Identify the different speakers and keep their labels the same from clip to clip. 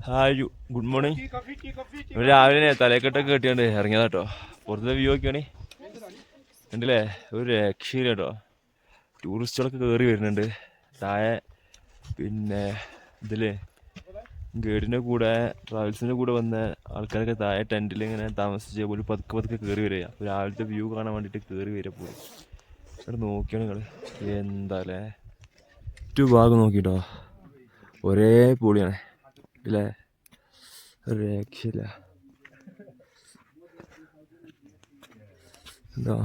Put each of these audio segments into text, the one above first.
Speaker 1: Hi good morning. ഇവിടെ രാവിലെ തലക്കെട്ടൊക്കെ കെട്ടിയാണ്ട് ഇറങ്ങിയതാ കേട്ടോ. പുറത്തെ വ്യൂ ഒക്കെയാണ് ഉണ്ടല്ലേ, ഒരു രക്ഷയില്ല കേട്ടോ. ടൂറിസ്റ്റുകളൊക്കെ കയറി വരുന്നുണ്ട് താഴെ. പിന്നെ ഇതില്ലേ ഗൈഡിൻ്റെ കൂടെ ട്രാവൽസിൻ്റെ കൂടെ വന്ന ആൾക്കാരൊക്കെ താഴെ ടെൻറ്റിൽ ഇങ്ങനെ താമസിച്ച് പോലും പതുക്കെ പതുക്കെ കയറി വരിക. അപ്പോൾ രാവിലത്തെ വ്യൂ കാണാൻ വേണ്ടിയിട്ട് കയറി വരിക പോലും. ഇവിടെ നോക്കിയാണ് നിങ്ങൾ, എന്താ അല്ലേ ചുറ്റു ഭാഗം നോക്കിട്ടോ ഒരേ പൊളിയാണ് അല്ലേ, ഒരു രക്ഷയില്ല. എന്താ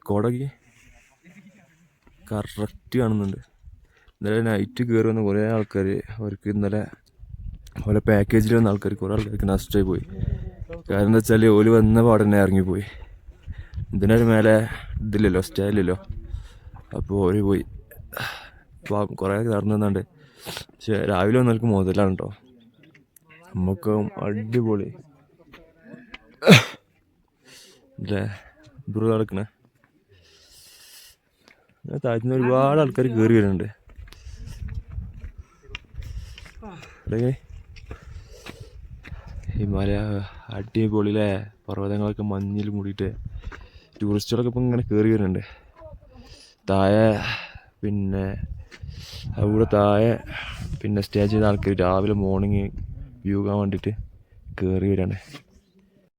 Speaker 1: കോടൊക്കെ കറക്റ്റ് കാണുന്നുണ്ട്. ഇന്നലെ നൈറ്റ് കയറി വന്ന കുറേ ആൾക്കാർ, അവർക്ക് ഇന്നലെ ഓരോ പാക്കേജിൽ വന്ന ആൾക്കാർ കുറേ ആൾക്കാർക്ക് നഷ്ടമായി പോയി. കാരണം എന്താ വെച്ചാൽ ഓല് വന്ന പാടന്നെ ഇറങ്ങിപ്പോയി. ഇതിനൊരു മേലെ ഇതില്ലല്ലോ, സ്റ്റേ ഇല്ലല്ലോ, അപ്പോൾ ഓര് പോയി. കുറേ നടന്നു തന്നാണ്ട്. പക്ഷെ രാവിലെ വന്നവർക്ക് മുതലാണ് കേട്ടോ. നമുക്ക് അടിപൊളി അല്ലേ ദൂരം നടക്കണേ. താഴ്ത്തുന്ന ഒരുപാട് ആൾക്കാർ കയറി വരുന്നുണ്ട്. ഹിമാലയ അടിപൊളിയിലെ പർവ്വതങ്ങളൊക്കെ മഞ്ഞിൽ മൂടിയിട്ട് ടൂറിസ്റ്റുകളൊക്കെ ഇപ്പം ഇങ്ങനെ കയറി വരുന്നുണ്ട് താഴെ. പിന്നെ അവിടെ താഴെ പിന്നെ സ്റ്റേ ചെയ്ത ആൾക്കാർ രാവിലെ മോർണിംഗ് വ്യൂ കാണാൻ വേണ്ടിയിട്ട് കയറി വരികയാണ്.